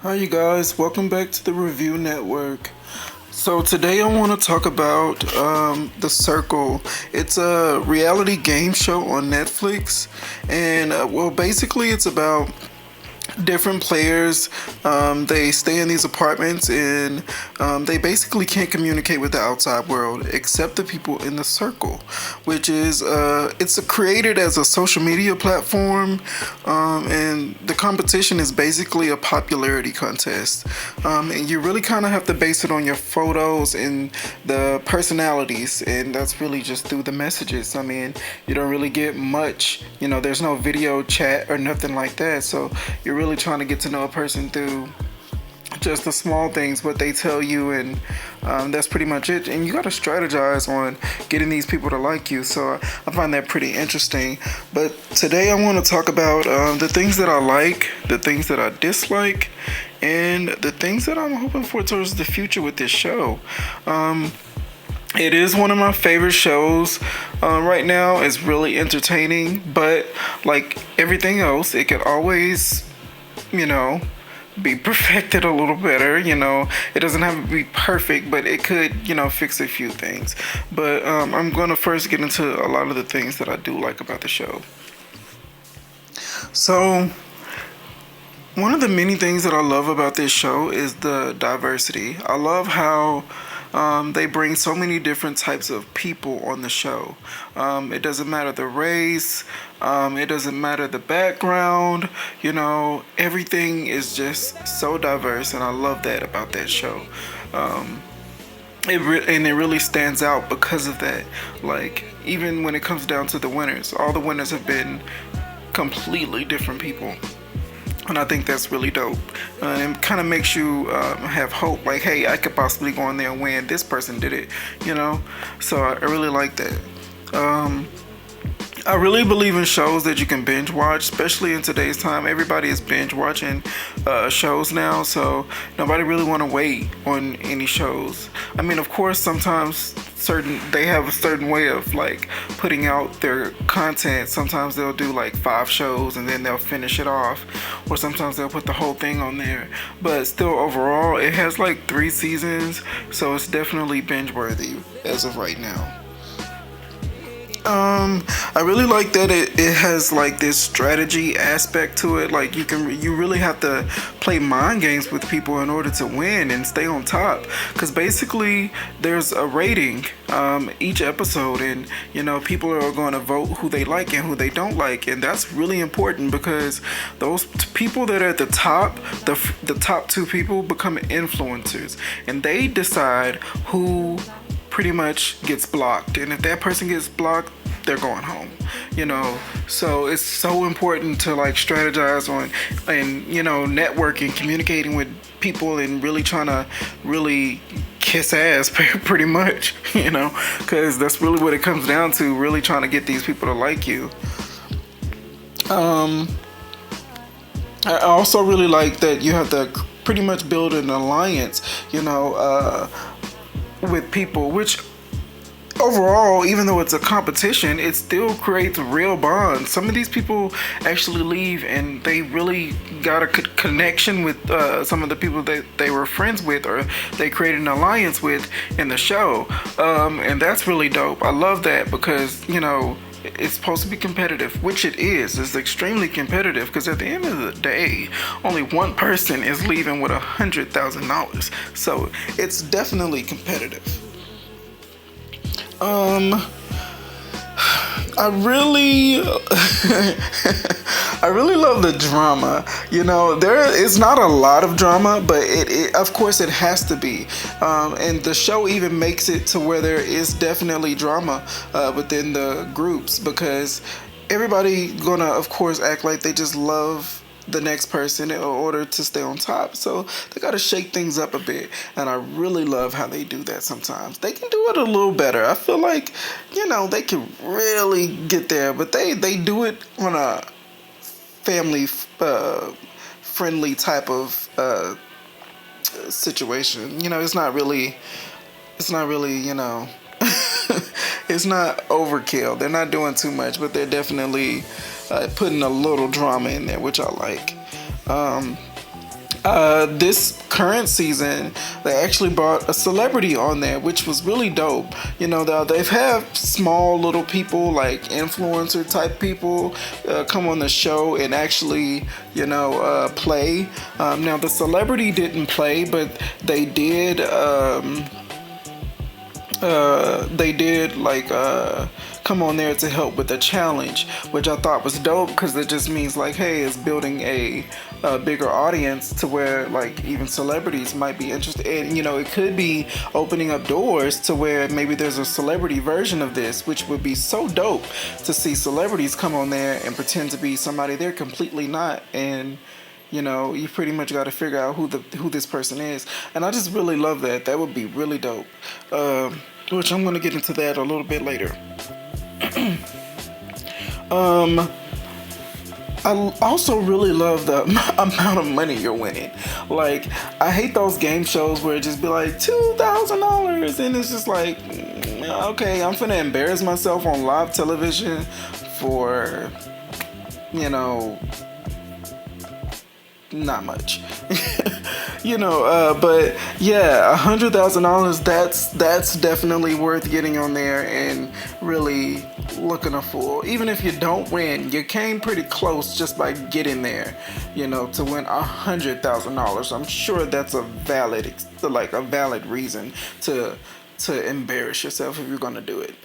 Hi, you guys. Welcome back to the Review Network. So, today I want to talk about The Circle. It's a reality game show on Netflix. And, basically, it's about different players. They stay in these apartments and they basically can't communicate with the outside world except the people in the circle, which is it's created as a social media platform, and the competition is basically a popularity contest. And you really kind of have to base it on your photos and the personalities, and that's really just through the messages. I mean, you don't really get much, there's no video chat or nothing like that, so you're really trying to get to know a person through just the small things, what they tell you, and that's pretty much it. And you got to strategize on getting these people to like you. So I find that pretty interesting. But today I want to talk about the things that I like, the things that I dislike, and the things that I'm hoping for towards the future with this show. It is one of my favorite shows right now. It's really entertaining, but like everything else, it could always, be perfected a little better. It doesn't have to be perfect, but it could, fix a few things. But I'm going to first get into a lot of the things that I do like about the show. So, one of the many things that I love about this show is the diversity. I love how they bring so many different types of people on the show. It doesn't matter the race, it doesn't matter the background, everything is just so diverse, and I love that about that show. And it really stands out because of that. Like, even when it comes down to the winners, all the winners have been completely different people. And I think that's really dope. And it kind of makes you have hope. Like, hey, I could possibly go in there and win. This person did it, So I really like that. I really believe in shows that you can binge watch, especially in today's time. Everybody is binge watching shows now, so nobody really want to wait on any shows. I mean, of course, sometimes they have a certain way of like putting out their content. Sometimes they'll do like 5 shows and then they'll finish it off, or sometimes they'll put the whole thing on there. But still, overall, it has like 3 seasons, so it's definitely binge worthy as of right now. I really like that it has like this strategy aspect to it. Like you really have to play mind games with people in order to win and stay on top. Because basically there's a rating each episode, and people are going to vote who they like and who they don't like, and that's really important because those people that are at the top, the top 2 people become influencers, and they decide who pretty much gets blocked, and if that person gets blocked, they're going home. So it's so important to like strategize on and networking, communicating with people, and really trying to really kiss ass pretty much, because that's really what it comes down to, really trying to get these people to like you. I also really like that you have to pretty much build an alliance, with people, which overall, even though it's a competition, it still creates real bonds. Some of these people actually leave and they really got a connection with some of the people that they were friends with or they created an alliance with in the show, and that's really dope. I love that because it's supposed to be competitive, which it is. It's extremely competitive because at the end of the day, only one person is leaving with $100,000. So it's definitely competitive. I really, I really love the drama. There is not a lot of drama, but it of course it has to be. And the show even makes it to where there is definitely drama within the groups, because everybody gonna, of course, act like they just love the next person in order to stay on top. So they got to shake things up a bit. And I really love how they do that sometimes. They can do it a little better. I feel like, they can really get there. But they do it on a family friendly type of situation. It's not really, it's not overkill. They're not doing too much, but they're definitely putting a little drama in there, which I like. This current season, they actually brought a celebrity on there, which was really dope. They've had small little people like influencer type people come on the show and actually, play. Now, the celebrity didn't play, but they did. They did like come on there to help with the challenge, which I thought was dope because it just means like, hey, it's building a bigger audience to where like even celebrities might be interested. And it could be opening up doors to where maybe there's a celebrity version of this, which would be so dope to see celebrities come on there and pretend to be somebody they're completely not. And you pretty much got to figure out who this person is, and I just really love that. That would be really dope. Which I'm gonna get into that a little bit later. I also really love the amount of money you're winning. Like, I hate those game shows where it just be like $2,000, and it's just like, okay, I'm finna embarrass myself on live television for, not much. But yeah, $100,000, that's definitely worth getting on there and really looking a fool. Even if you don't win, you came pretty close just by getting there, to win $100,000. I'm sure that's a valid reason to embarrass yourself if you're gonna do it.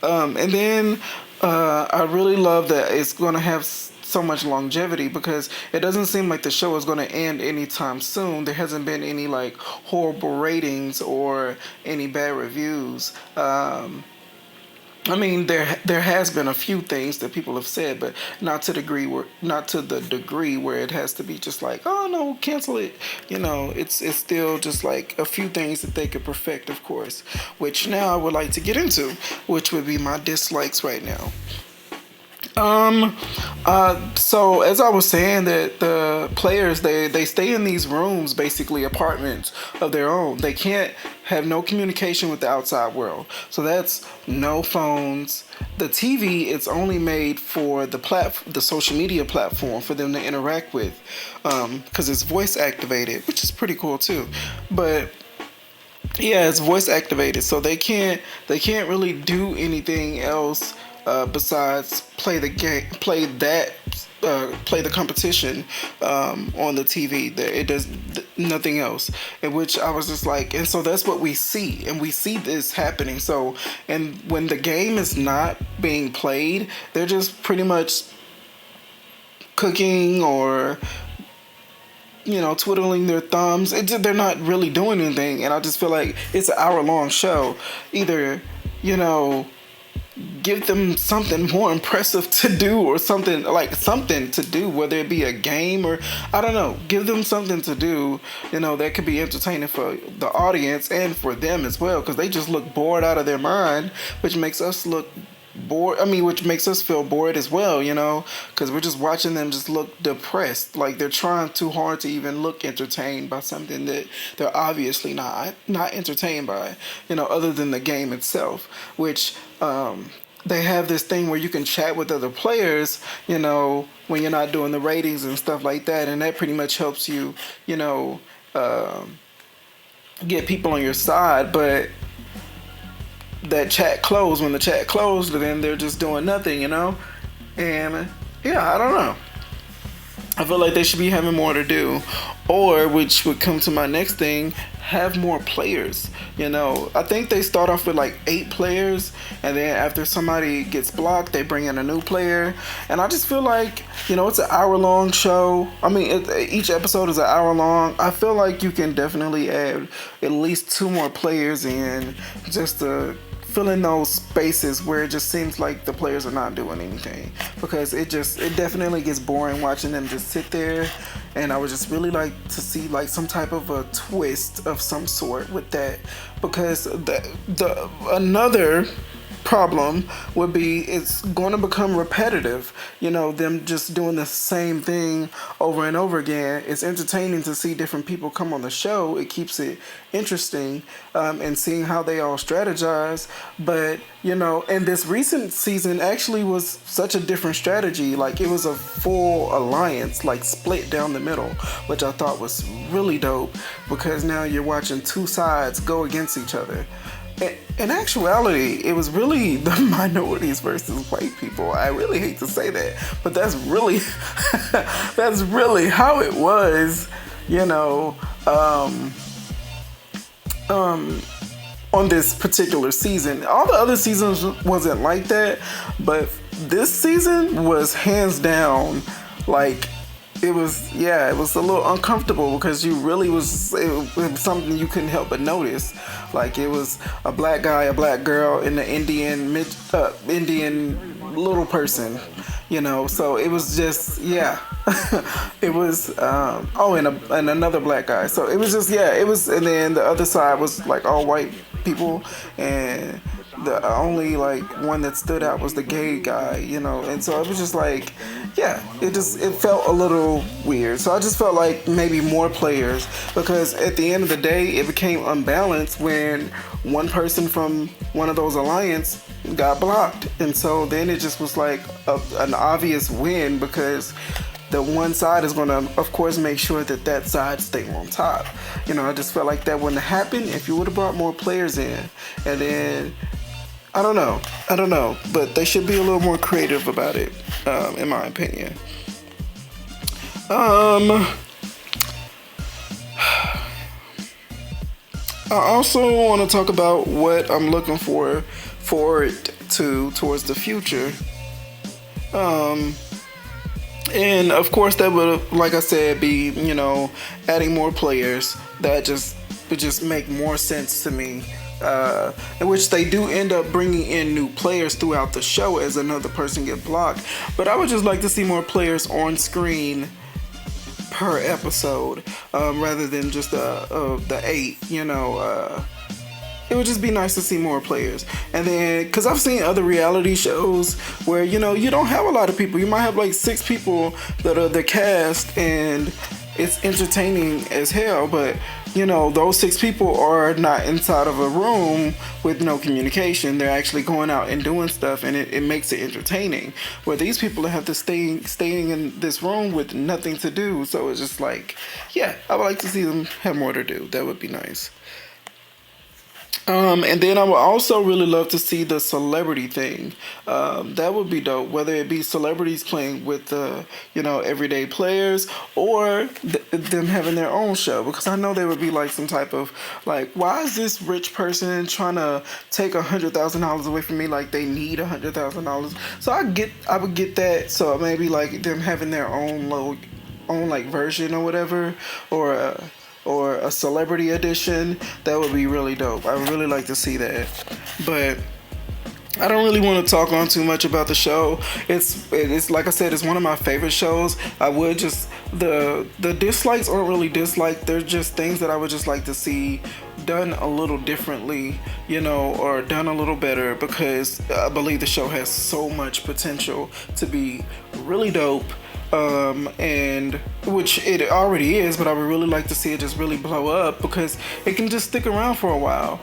And then I really love that it's gonna have so much longevity because it doesn't seem like the show is going to end anytime soon. There hasn't been any like horrible ratings or any bad reviews. I mean, there has been a few things that people have said, but not to the degree where it has to be just like, oh no, cancel it. It's still just like a few things that they could perfect, of course. Which now I would like to get into, which would be my dislikes right now. So as I was saying, that the players, they stay in these rooms, basically apartments of their own. They can't have no communication with the outside world. So that's no phones. The TV, it's only made for the social media platform for them to interact with, because it's voice activated, which is pretty cool too. But yeah, it's voice activated, so they can't really do anything else besides play the game, play the competition on the TV. It does nothing else. In which I was just like, and so that's what we see, and we see this happening. So, and when the game is not being played, they're just pretty much cooking or twiddling their thumbs. They're not really doing anything, and I just feel like it's an hour-long show. Either give them something more impressive to do, or something to do, whether it be a game or I don't know. Give them something to do, that could be entertaining for the audience and for them as well, because they just look bored out of their mind, which makes us look bored. Which makes us feel bored as well, because we're just watching them just look depressed, like they're trying too hard to even look entertained by something that they're obviously not entertained by, other than the game itself, which they have this thing where you can chat with other players, when you're not doing the ratings and stuff like that, and that pretty much helps you, get people on your side. But that chat closed. When the chat closed, then they're just doing nothing, and yeah, I don't know. I feel like they should be having more to do, or, which would come to my next thing, have more players. I think they start off with like 8 players, and then after somebody gets blocked, they bring in a new player. And I just feel like, it's an hour-long show. Each episode is an hour long. I feel like you can definitely add at least 2 more players in, just to fill in those spaces where it just seems like the players are not doing anything, because it definitely gets boring watching them just sit there. And I would just really like to see like some type of a twist of some sort with that, because another problem would be it's going to become repetitive. Them just doing the same thing over and over again. It's entertaining to see different people come on the show. It keeps it interesting, and seeing how they all strategize. But and this recent season actually was such a different strategy. Like, it was a full alliance, like split down the middle, which I thought was really dope, because now you're watching two sides go against each other. In actuality, it was really the minorities versus white people. I really hate to say that, but that's really that's really how it was, on this particular season. All the other seasons wasn't like that, but this season was hands down, like, it was a little uncomfortable, because it was something you couldn't help but notice. Like, it was a black guy, a black girl, and an Indian little person, so it was just, it was, and another black guy. So it was just, and then the other side was like all white people, and the only like one that stood out was the gay guy, and so it was just like, it felt a little weird. So I just felt like maybe more players, because at the end of the day, it became unbalanced when one person from one of those alliance got blocked, and so then it just was like an obvious win, because the one side is going to, of course, make sure that side stay on top. I just felt like that wouldn't have happened if you would have brought more players in. And then I don't know, but they should be a little more creative about it, in my opinion. I also want to talk about what I'm looking forward to towards the future. And of course that would, like I said, be, adding more players. That would just make more sense to me. In which they do end up bringing in new players throughout the show as another person get blocked. But I would just like to see more players on screen per episode, rather than just the 8. It would just be nice to see more players. And then, because I've seen other reality shows where, you don't have a lot of people. You might have like 6 people that are the cast, and it's entertaining as hell, but those 6 people are not inside of a room with no communication. They're actually going out and doing stuff, and it makes it entertaining. Where these people have to staying in this room with nothing to do. So it's just like, I would like to see them have more to do. That would be nice. And then I would also really love to see the celebrity thing. That would be dope. Whether it be celebrities playing with the, everyday players, or them having their own show. Because I know there would be like some type of like, why is this rich person trying to take $100,000 away from me? Like, they need $100,000. So I would get that. So maybe like them having their own like version or whatever, or a celebrity edition. That would be really dope. I would really like to see that. But I don't really want to talk on too much about the show. It's like I said, it's one of my favorite shows. I would just, the dislikes aren't really dislikes. They're just things that I would just like to see done a little differently, or done a little better, because I believe the show has so much potential to be really dope. And which it already is, but I would really like to see it just really blow up, because it can just stick around for a while,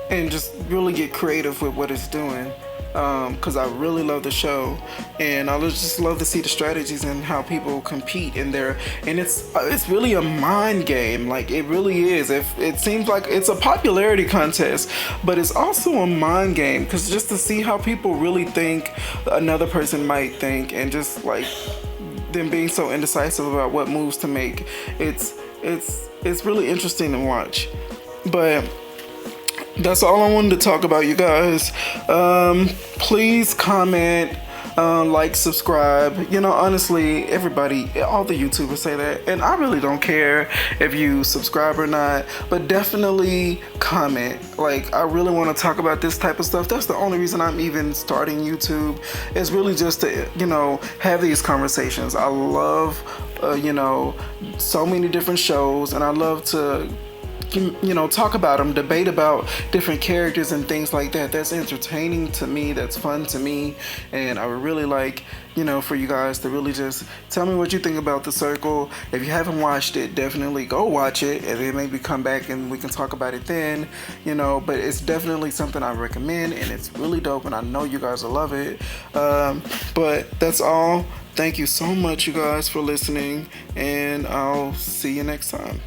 and just really get creative with what it's doing. Because I really love the show, and I just love to see the strategies and how people compete in there. And it's really a mind game. Like, it really is. It seems like it's a popularity contest, but it's also a mind game, because just to see how people really think another person might think, and just like them being so indecisive about what moves to make, it's really interesting to watch. But that's all I wanted to talk about, you guys. Please comment, like, subscribe. Honestly, everybody, all the YouTubers say that, and I really don't care if you subscribe or not, but definitely comment. Like, I really want to talk about this type of stuff. That's the only reason I'm even starting YouTube, is really just to, have these conversations. I love, so many different shows, and I love to talk about them, debate about different characters and things like that. That's entertaining to me. That's fun to me, and I would really like, for you guys to really just tell me what you think about The Circle. If you haven't watched it, definitely go watch it, and then maybe come back and we can talk about it then. But it's definitely something I recommend, and it's really dope, and I know you guys will love it. But that's all. Thank you so much, you guys, for listening, and I'll see you next time.